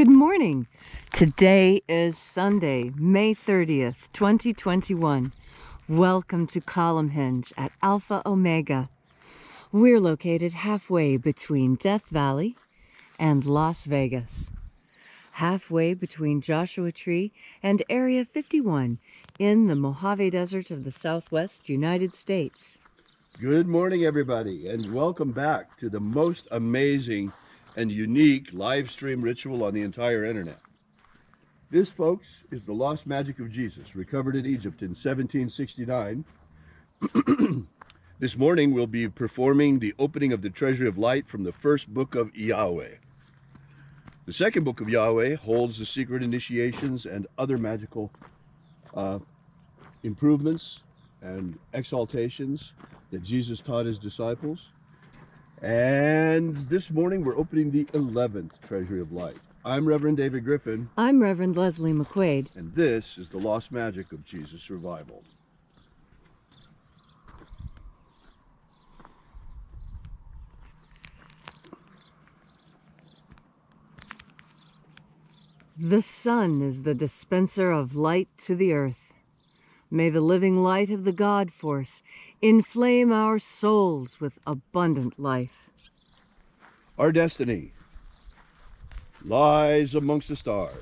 Good morning. Today is Sunday, May 30th, 2021. Welcome to Column Hinge at Alpha Omega. We're located halfway between Death Valley and Las Vegas. Halfway between Joshua Tree and Area 51 in the Mojave Desert of the Southwest United States. Good morning, everybody, and welcome back to the most amazing and unique live stream ritual on the entire internet. This, folks, is the lost magic of Jesus, recovered in Egypt in 1769. This morning we'll be performing the opening of the Treasury of Light from the first book of Yahweh. The second book of Yahweh holds the secret initiations and other magical improvements and exaltations that Jesus taught his disciples. And this morning we're opening the 11th Treasury of Light. I'm Reverend David Griffin. I'm Reverend Leslie McQuaid. And this is the lost magic of Jesus' revival. The sun is the dispenser of light to the earth. May the living light of the God Force inflame our souls with abundant life. Our destiny lies amongst the stars,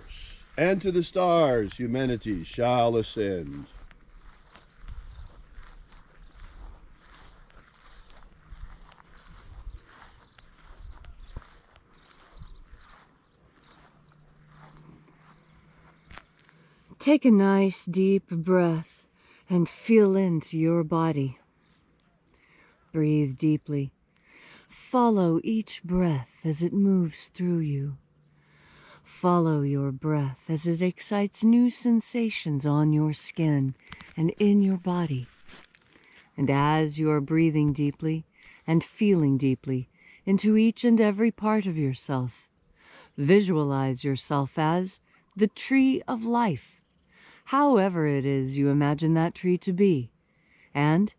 and to the stars humanity shall ascend. Take a nice deep breath and feel into your body. Breathe deeply. Follow each breath as it moves through you. Follow your breath as it excites new sensations on your skin and in your body. And as you are breathing deeply and feeling deeply into each and every part of yourself, visualize yourself as the tree of life, however it is you imagine that tree to be, and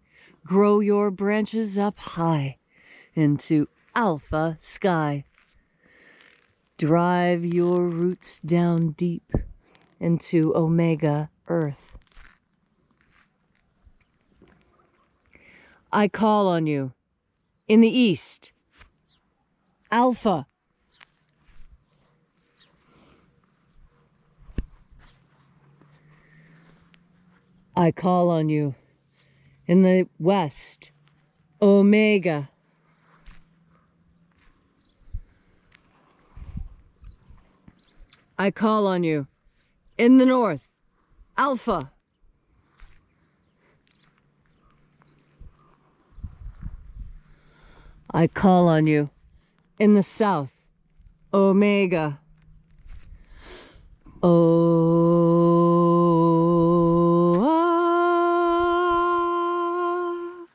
grow your branches up high into alpha sky. Drive your roots down deep into omega earth. I call on you in the east, alpha. I call on you in the west, omega. I call on you in the north, alpha. I call on you in the south, omega.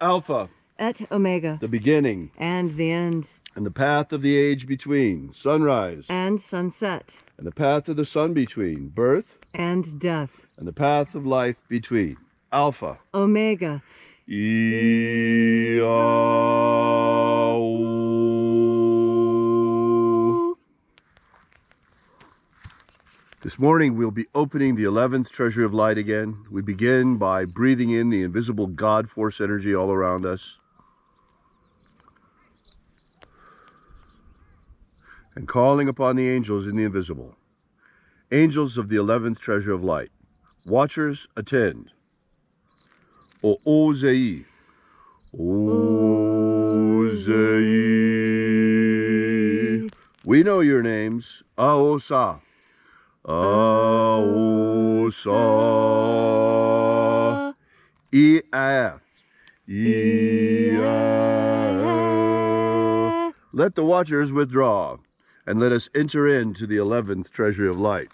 Alpha, et omega, the beginning and the end, and the path of the age between, sunrise and sunset, and the path of the sun between, birth and death, and the path of life between, Alpha, omega. This morning we'll be opening the 11th Treasury of Light again. We begin by breathing in the invisible God Force energy all around us, and calling upon the angels in the invisible. Angels of the 11th Treasury of Light, watchers attend. O-O-Zei, O-Zei. We know your names. Aosa, Aosa, E-A, E-A. Let the watchers withdraw, and let us enter into the 11th Treasury of Light.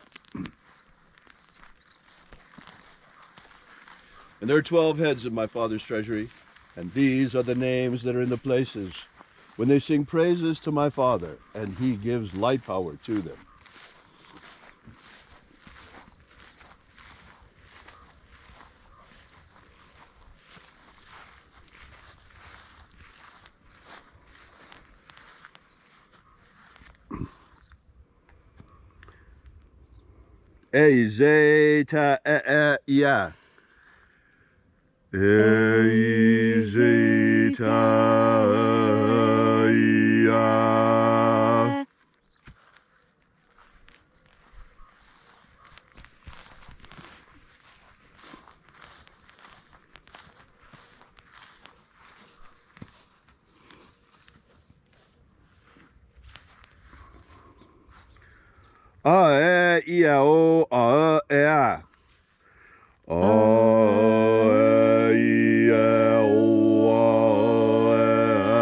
And there are 12 heads of my Father's treasury, and these are the names that are in the places when they sing praises to my Father, and he gives light power to them. E zeta e ya. E zeta ya. A e I o a e a. A e I o a e a.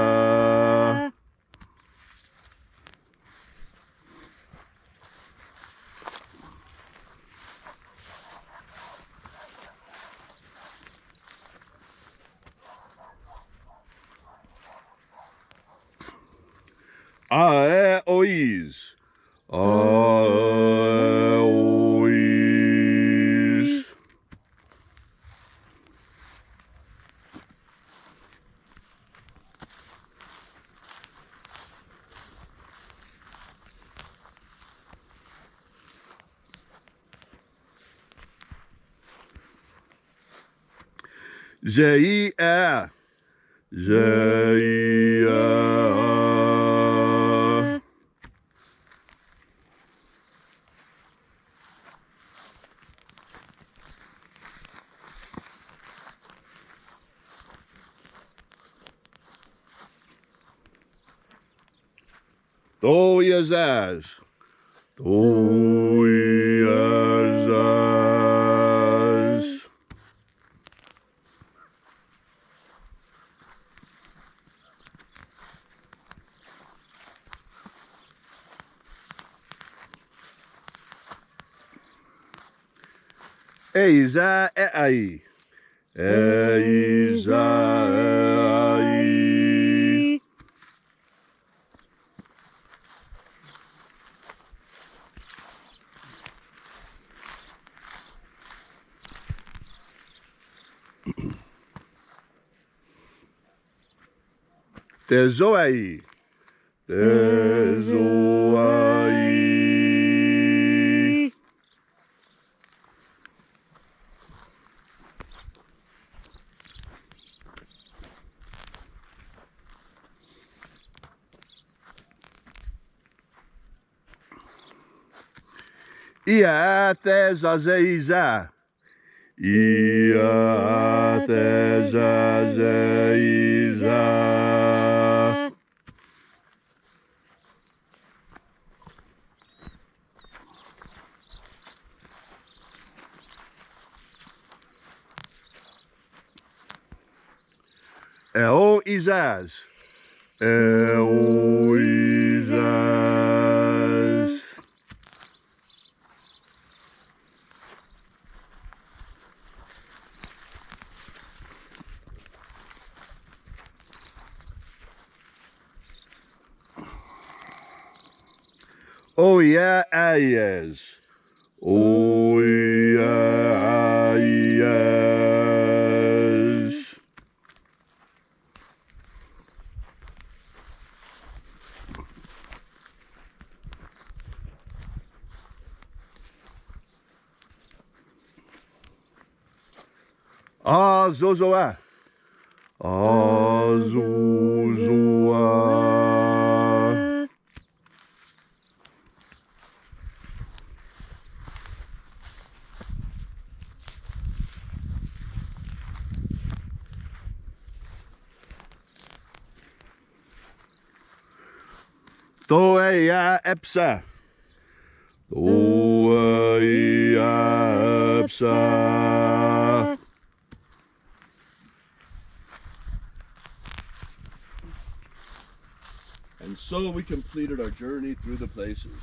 A e o is. A e o is. Zei a. Zei a. Do yazaz. Do yazaz. Eiza e ai. Eiza e ai. Tezoai. Tezoai. Ia tezazeiza. Ia tezazeiza. Eo izaz. Eo izaz. O yeah, ayes. O yeah, ayes. Ah, zozoa. Ah, zozoa. Toeia epsa. Toeia epsa. And so we completed our journey through the places.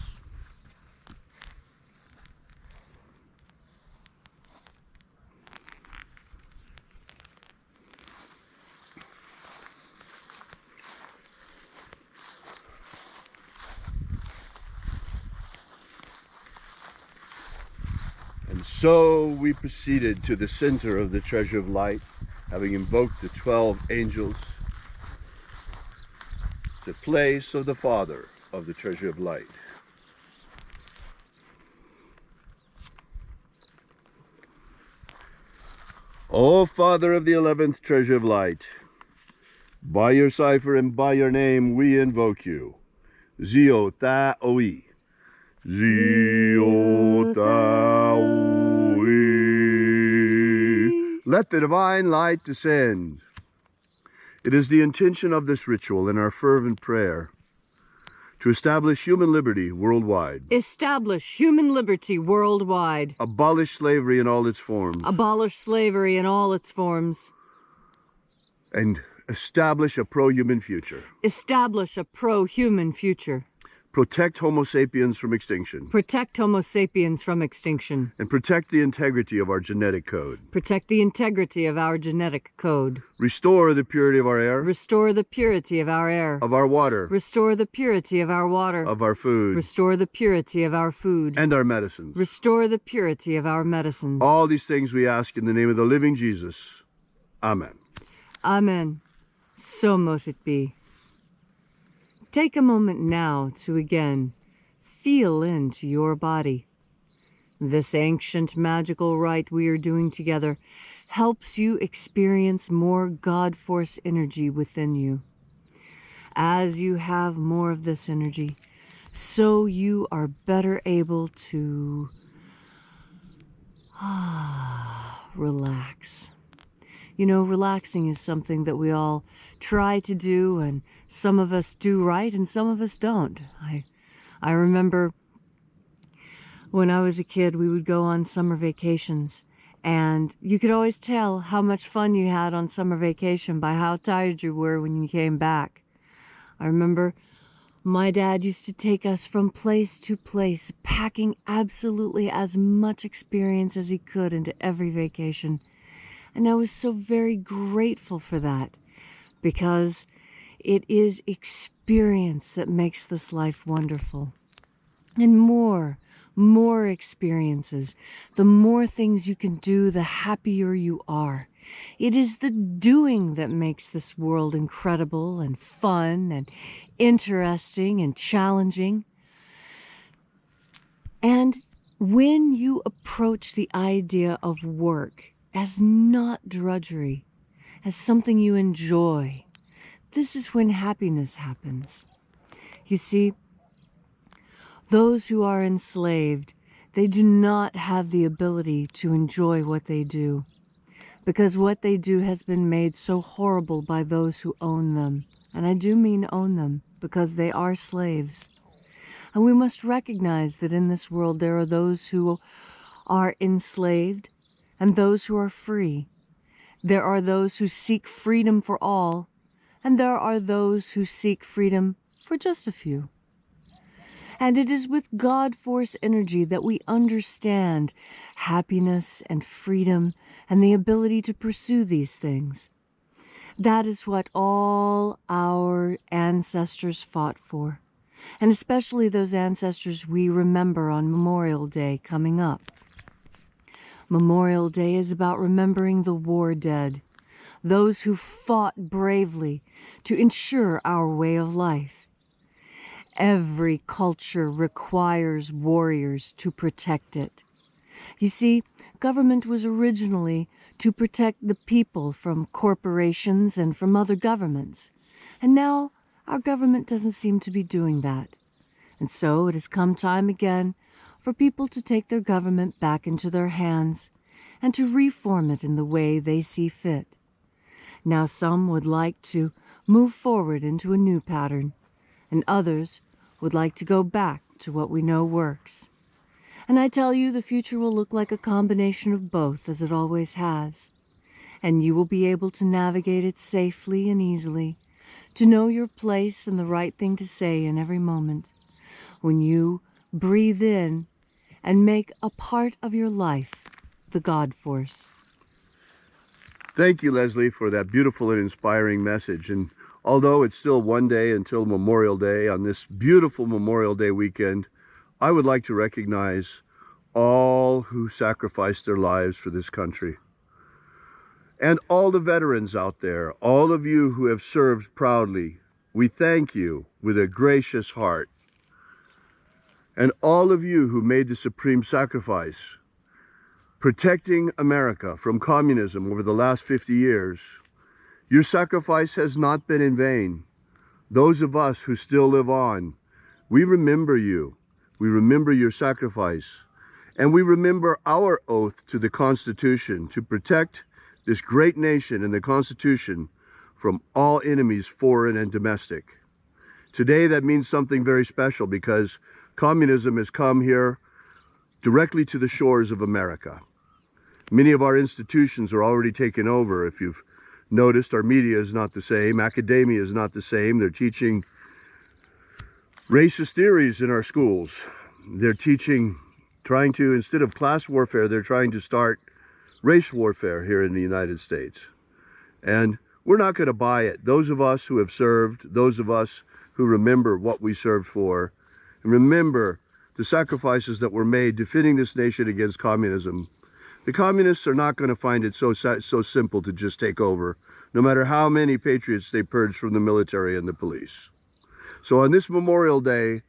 And so we proceeded to the center of the Treasure of Light, having invoked the 12 angels, the place of the Father of the Treasure of Light. O Father of the 11th treasure of light, by your cipher and by your name we invoke you. Zio Ta Oi. Zio Ta Oi. Let the divine light descend. It is the intention of this ritual and our fervent prayer to establish human liberty worldwide. Establish human liberty worldwide. Abolish slavery in all its forms. Abolish slavery in all its forms. And establish a pro-human future. Establish a pro-human future. Protect Homo sapiens from extinction. Protect Homo sapiens from extinction. And protect the integrity of our genetic code. Protect the integrity of our genetic code. Restore the purity of our air. Restore the purity of our air. Of our water. Restore the purity of our water. Of our food. Restore the purity of our food. And our medicines. Restore the purity of our medicines. All these things we ask in the name of the living Jesus. Amen. Amen. So mote it be. Take a moment now to again feel into your body. This ancient magical rite we are doing together helps you experience more God Force energy within you. As you have more of this energy, so you are better able to relax. You know, relaxing is something that we all try to do, and some of us do right and some of us don't. I remember when I was a kid, we would go on summer vacations, and you could always tell how much fun you had on summer vacation by how tired you were when you came back. I remember my dad used to take us from place to place, packing absolutely as much experience as he could into every vacation. And I was so very grateful for that, because it is experience that makes this life wonderful. And more experiences, the more things you can do, the happier you are. It is the doing that makes this world incredible and fun and interesting and challenging. And when you approach the idea of work as not drudgery, as something you enjoy, this is when happiness happens. You see, those who are enslaved, they do not have the ability to enjoy what they do, because what they do has been made so horrible by those who own them. And I do mean own them, because they are slaves. And we must recognize that in this world there are those who are enslaved and those who are free. There are those who seek freedom for all, and there are those who seek freedom for just a few. And it is with God Force energy that we understand happiness and freedom and the ability to pursue these things. That is what all our ancestors fought for, and especially those ancestors we remember on Memorial Day coming up. Memorial Day is about remembering the war dead, those who fought bravely to ensure our way of life. Every culture requires warriors to protect it. You see, government was originally to protect the people from corporations and from other governments. And now our government doesn't seem to be doing that. And so it has come time again for people to take their government back into their hands and to reform it in the way they see fit. Now some would like to move forward into a new pattern, and others would like to go back to what we know works. And I tell you, the future will look like a combination of both, as it always has. And you will be able to navigate it safely and easily, to know your place and the right thing to say in every moment, when you breathe in and make a part of your life the God Force. Thank you, Leslie, for that beautiful and inspiring message. And although it's still one day until Memorial Day, on this beautiful Memorial Day weekend, I would like to recognize all who sacrificed their lives for this country. And all the veterans out there, all of you who have served proudly, we thank you with a gracious heart. And all of you who made the supreme sacrifice, protecting America from communism over the last 50 years. Your sacrifice has not been in vain. Those of us who still live on, we remember you. We remember your sacrifice. And we remember our oath to the Constitution to protect this great nation and the Constitution from all enemies, foreign and domestic. Today that means something very special because communism has come here directly to the shores of America. Many of our institutions are already taken over. If you've noticed, our media is not the same. Academia is not the same. They're teaching racist theories in our schools. They're trying to, instead of class warfare, they're trying to start race warfare here in the United States. And we're not going to buy it. Those of us who have served, those of us who remember what we served for, and remember the sacrifices that were made defending this nation against communism. The communists are not going to find it so simple to just take over, no matter how many patriots they purge from the military and the police. So on this Memorial Day,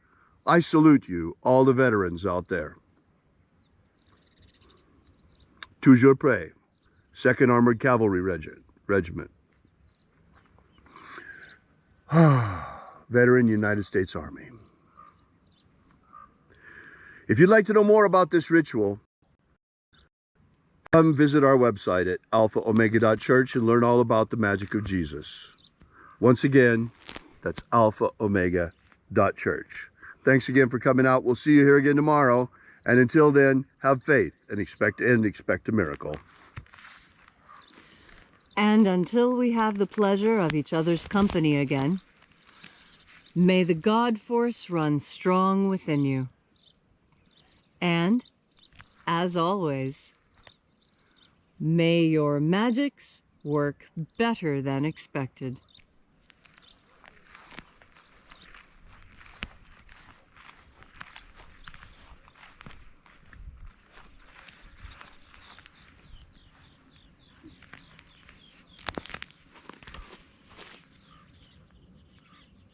I salute you, all the veterans out there. Toujours prêt, 2nd Armored Cavalry Regiment. Veteran United States Army. If you'd like to know more about this ritual, come visit our website at alphaomega.church and learn all about the magic of Jesus. Once again, that's alphaomega.church. Thanks again for coming out. We'll see you here again tomorrow. And until then, have faith and expect a miracle. And until we have the pleasure of each other's company again, may the God force run strong within you. And, as always, may your magics work better than expected.